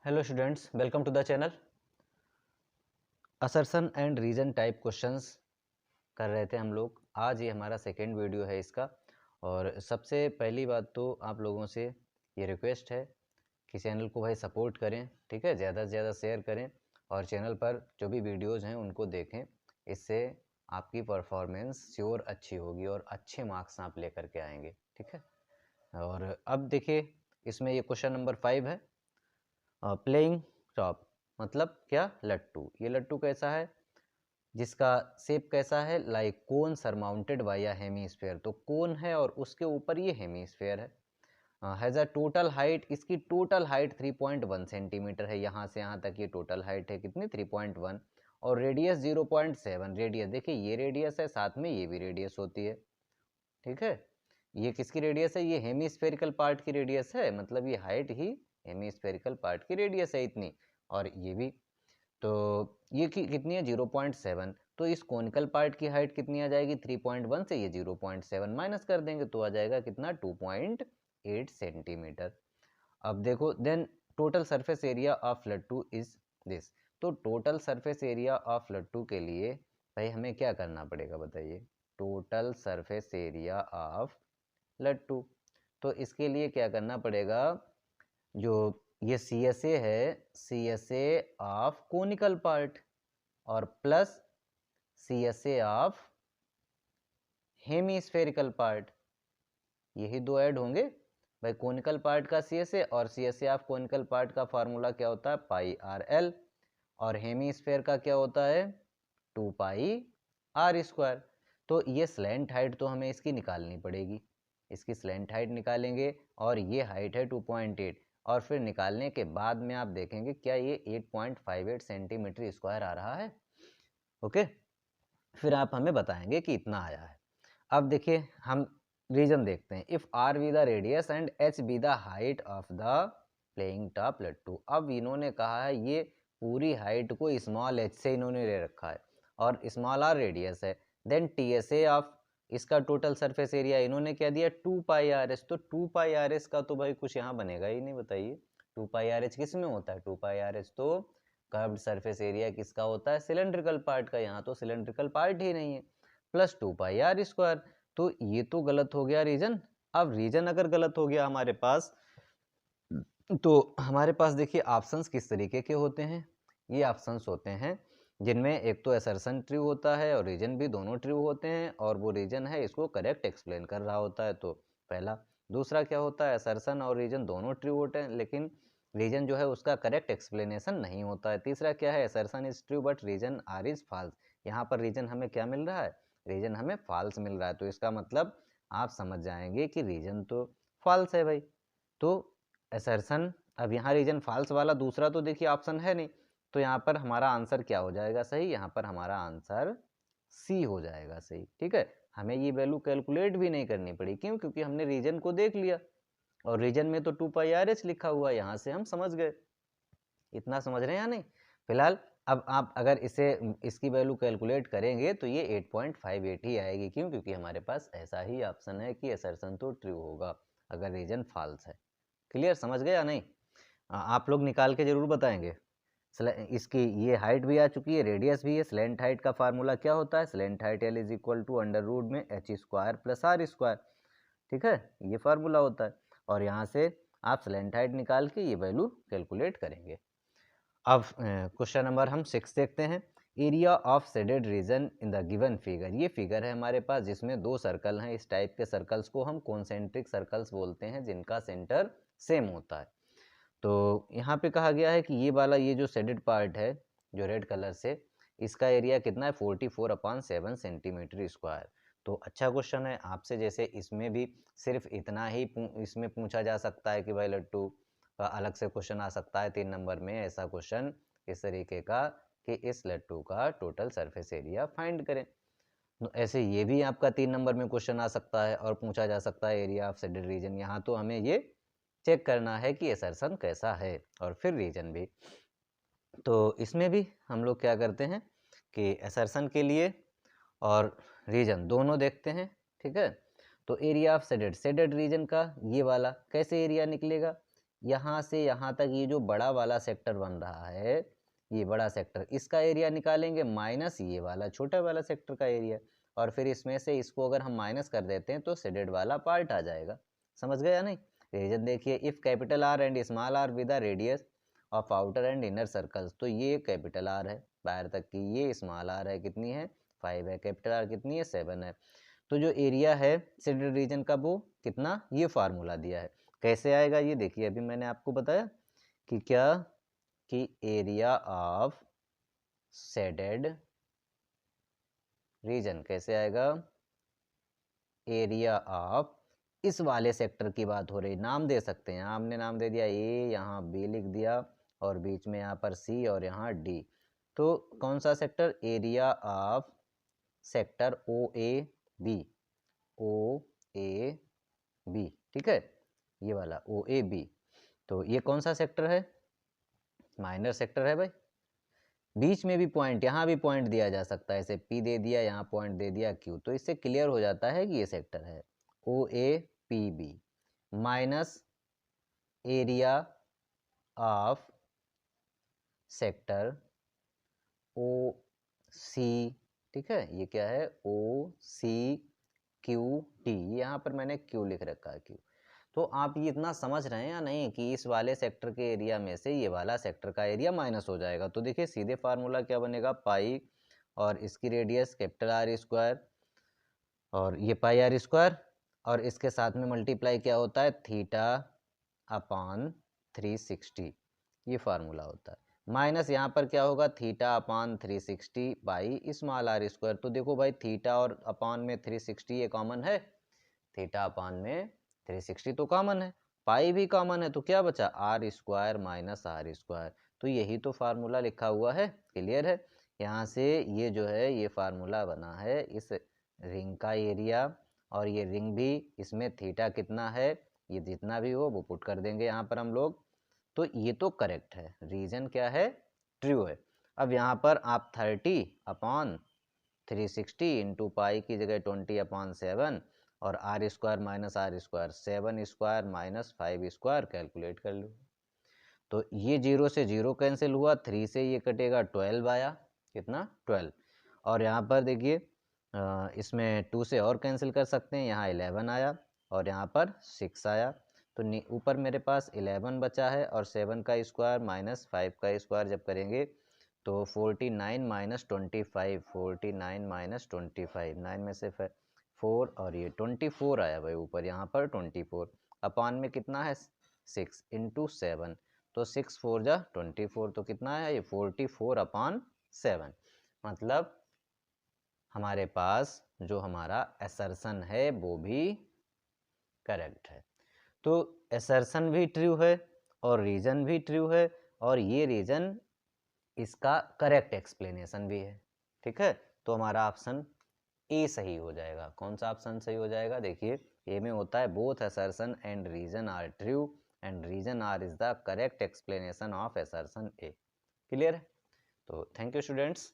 Hello students, welcome to the channel. Assertion and reason type questions कर रहे थे हम लोग। आज ये हमारा सेकेंड वीडियो है इसका। और सबसे पहली बात तो आप लोगों से ये रिक्वेस्ट है कि चैनल को भाई सपोर्ट करें, ठीक है, ज़्यादा से ज़्यादा शेयर करें और चैनल पर जो भी वीडियोज़ हैं उनको देखें। इससे आपकी परफॉर्मेंस श्योर अच्छी होगी और अच्छे मार्क्स आप लेकर के आएंगे, ठीक है। और अब देखिए, इसमें ये क्वेश्चन नंबर 5 है। प्लेइंग टॉप मतलब क्या? लट्टू। ये लट्टू कैसा है, जिसका शेप कैसा है? लाइक कोन सरमाउंटेड बाय अ हेमीस्फेयर। तो कोन है और उसके ऊपर ये हेमीस्फेयर है। हैज़ अ टोटल हाइट, इसकी टोटल हाइट 3.1 सेंटीमीटर है। यहाँ से यहाँ तक ये टोटल हाइट है कितनी? 3.1। और रेडियस 0.7। रेडियस देखिए, ये रेडियस है, साथ में ये भी रेडियस होती है, ठीक है। ये किसकी रेडियस है? ये हेमीस्फेरिकल पार्ट की रेडियस है, मतलब ये हाइट ही हेमीस्फेरिकल पार्ट की रेडियस है इतनी। और ये भी, तो ये कितनी है? 0.7। तो इस कोनिकल पार्ट की हाइट कितनी आ जाएगी? 3.1 से ये 0.7 माइनस कर देंगे तो आ जाएगा कितना? 2.8 सेंटीमीटर। अब देखो, then total surface area of लट्टू इज दिस। तो टोटल सरफेस एरिया ऑफ लट्टू के लिए भाई हमें क्या करना पड़ेगा बताइए? टोटल सरफेस एरिया ऑफ लट्टू। तो इसके लिए क्या करना पड़ेगा? जो ये सी एस ए है, C S A of conical part और plus C S A of hemispherical part, यही दो ऐड होंगे भाई। कोनिकल पार्ट का सी एस ए और C S A of conical part का फार्मूला क्या होता है? Pi R L. और हेमीस्फेयर का क्या होता है? 2 पाई आर स्क्वायर। तो ये स्लैंट हाइट तो हमें इसकी निकालनी पड़ेगी। इसकी स्लैंट हाइट निकालेंगे और ये हाइट है 2.8। और फिर निकालने के बाद में आप देखेंगे क्या ये 8.58 सेंटीमीटर स्क्वायर आ रहा है। ओके, फिर आप हमें बताएंगे कि इतना आया है। अब देखिए, हम रीजन देखते हैं। If R be the radius and H be the height of the playing top लट्टू। अब इन्होंने कहा है ये पूरी हाइट को स्मॉल एच से इन्होंने ले रखा है और स्मॉल आर रेडियस है। Then T S A of इसका टोटल सरफेस एरिया इन्होंने क्या दिया? 2 पाई आर एस। तो 2 पाई आर एस का तो भाई कुछ यहाँ बनेगा ही नहीं, बताइए। 2 पाई आर एच किस में होता है? 2 पाई आर एच तो कर्व्ड सरफेस एरिया किसका होता है? सिलेंड्रिकल पार्ट का। यहाँ तो सिलेंड्रिकल पार्ट ही नहीं है। Plus 2 pi R square. तो ये तो गलत हो गया रीजन। अब रीजन अगर गलत हो गया हमारे पास, तो हमारे पास देखिए ऑप्शंस किस तरीके के होते हैं। ये ऑप्शंस होते हैं जिनमें एक तो असर्शन ट्रू होता है और रीजन भी, दोनों ट्रू होते हैं। और वो रीजन है इसको करेक्ट एक्सप्लेन कर रहा होता है, तो पहला। दूसरा क्या होता है? असर्शन और रीजन दोनों ट्रू होते हैं लेकिन रीजन जो है उसका करेक्ट एक्सप्लेनेशन नहीं होता है। तीसरा क्या है? Assertion is true but reason R is false. यहाँ पर रीजन हमें क्या मिल रहा है? रीजन हमें फॉल्स मिल रहा है। तो इसका मतलब आप समझ जाएंगे कि रीजन तो फॉल्स है भाई। तो असर्शन, अब यहाँ रीजन फॉल्स वाला दूसरा तो देखिए ऑप्शन है नहीं, तो यहाँ पर हमारा आंसर क्या हो जाएगा सही? यहाँ पर हमारा आंसर सी हो जाएगा सही, ठीक है। हमें ये वैल्यू कैलकुलेट भी नहीं करनी पड़ी, क्यों? क्योंकि हमने रीजन को देख लिया और रीजन में तो 2 पाई आर एच लिखा हुआ, यहाँ से हम समझ गए। इतना समझ रहे हैं या नहीं? फिलहाल अब आप अगर इसे, इसकी वैल्यू कैलकुलेट करेंगे तो ये 8.58 ही आएगी। क्यों? क्योंकि हमारे पास ऐसा ही ऑप्शन है कि असर्शन तो ट्रू होगा अगर रीजन फॉल्स है। क्लियर? समझ गए या नहीं? आप लोग निकाल के जरूर बताएंगे। इसकी ये हाइट भी आ चुकी है, रेडियस भी है। स्लेंट हाइट का फार्मूला क्या होता है? Slant height L is equal to under root में H square plus R square, ठीक है, ये फार्मूला होता है। और यहाँ से आप स्लेंट हाइट निकाल के ये वैल्यू कैलकुलेट करेंगे। अब क्वेश्चन नंबर हम 6 देखते हैं। Area of shaded region in the given figure. ये फिगर है हमारे पास जिसमें दो सर्कल हैं। इस टाइप के सर्कल्स को हम कॉन्सेंट्रिक सर्कल्स बोलते हैं, जिनका सेंटर सेम होता है। तो यहाँ पे कहा गया है कि ये वाला, ये जो शेडेड पार्ट है जो रेड कलर से, इसका एरिया कितना है? 44/7 सेंटीमीटर स्क्वायर। तो अच्छा क्वेश्चन है आपसे। जैसे इसमें भी सिर्फ इतना ही इसमें पूछा जा सकता है कि भाई लट्टू का अलग से क्वेश्चन आ सकता है 3 नंबर में, ऐसा क्वेश्चन इस तरीके का कि इस लट्टू का टोटल सरफेस एरिया फाइंड करें। तो ऐसे ये भी आपका 3 नंबर में क्वेश्चन आ सकता है और पूछा जा सकता है एरिया ऑफ शेडेड रीजन। यहाँ तो हमें ये चेक करना है कि असर्शन कैसा है और फिर रीजन भी। तो इसमें भी हम लोग क्या करते हैं कि असर्शन के लिए और रीजन दोनों देखते हैं, ठीक है। तो एरिया ऑफ शेडेड रीजन का ये वाला कैसे एरिया निकलेगा? यहाँ से यहाँ तक ये जो बड़ा वाला सेक्टर बन रहा है, ये बड़ा सेक्टर, इसका एरिया निकालेंगे माइनस ये वाला छोटा वाला सेक्टर का एरिया, और फिर इसमें से इसको अगर हम माइनस कर देते हैं तो शेडेड वाला पार्ट आ जाएगा। समझ गए या नहीं? रीजन देखिए, if capital R and small R with the radius of outer and inner circles, तो ये कैपिटल आर है बाहर तक की, ये स्मॉल आर है, कितनी है 5 है, कैपिटल आर कितनी है 7 है। तो जो एरिया है शेडेड रीजन का वो कितना, ये फार्मूला दिया है। कैसे आएगा ये देखिए, अभी मैंने आपको बताया कि क्या, कि एरिया ऑफ शेडेड रीजन कैसे आएगा, एरिया ऑफ, इस वाले सेक्टर की बात हो रही, नाम दे सकते हैं, हमने नाम दे दिया ए, यहाँ बी लिख दिया, और बीच में यहाँ पर सी और यहाँ डी। तो कौन सा sector, area of sector O A B, O A B, ठीक है, ये वाला ओ ए बी। तो ये कौन सा सेक्टर है, माइनर सेक्टर है भाई। बीच में भी पॉइंट, यहाँ भी पॉइंट दिया जा सकता है, ऐसे P दे दिया, यहाँ पॉइंट दे दिया Q, तो इससे क्लियर हो जाता है कि ये सेक्टर है O A P B minus area of sector O C, ठीक है, ये क्या है ओ सी क्यू टी, यहाँ पर मैंने Q लिख रखा है Q। तो आप ये इतना समझ रहे हैं या नहीं कि इस वाले सेक्टर के एरिया में से ये वाला सेक्टर का एरिया माइनस हो जाएगा। तो देखिए सीधे फार्मूला क्या बनेगा, पाई और इसकी रेडियस कैपिटल आर स्क्वायर, और ये पाई आर स्क्वायर, और इसके साथ में मल्टीप्लाई क्या होता है, थीटा अपान 360, ये फार्मूला होता है। माइनस यहाँ पर क्या होगा, theta upon 360 by small R square. तो देखो भाई थीटा और अपान में 360 ये कॉमन है, थीटा अपान में 360 तो कॉमन है, पाई भी कॉमन है, तो क्या बचा R square minus R square. तो यही तो फार्मूला लिखा हुआ है, क्लियर है। यहाँ से ये जो है ये फार्मूला बना है इस रिंग का एरिया, और ये रिंग भी, इसमें थीटा कितना है, ये जितना भी हो वो पुट कर देंगे यहाँ पर हम लोग। तो ये तो करेक्ट है, रीजन क्या है, ट्रू है। अब यहाँ पर आप 30 अपॉन 360 इंटू पाई की जगह 20 अपॉन 7 और R square minus R square 7 square minus 5 square calculate कर लो। तो ये 0 से 0 कैंसिल हुआ, 3 से ये कटेगा 12 आया, कितना 12, और यहाँ पर देखिए इसमें 2 से और कैंसिल कर सकते हैं, यहाँ 11 आया और यहाँ पर 6 आया। तो ऊपर मेरे पास 11 बचा है, और 7 का स्क्वायर माइनस 5 का स्क्वायर जब करेंगे तो 49 माइनस 25, 49 माइनस 25, 9 में से 4 और ये 24 आया भाई ऊपर, यहाँ पर 24 अपान में कितना है 6 इंटू 7, तो 6 4 जा 24, तो कितना है ये 44 अपान 7। मतलब हमारे पास जो हमारा असर्शन है वो भी करेक्ट है। तो असर्शन भी ट्रू है और रीजन भी ट्रू है, और ये रीजन इसका करेक्ट एक्सप्लेनेशन भी है, ठीक है। तो हमारा ऑप्शन ए सही हो जाएगा। कौन सा ऑप्शन सही हो जाएगा, देखिए ए में होता है both assertion and reason R true and reason R is the correct explanation of assertion A, clear है। तो थैंक यू स्टूडेंट्स।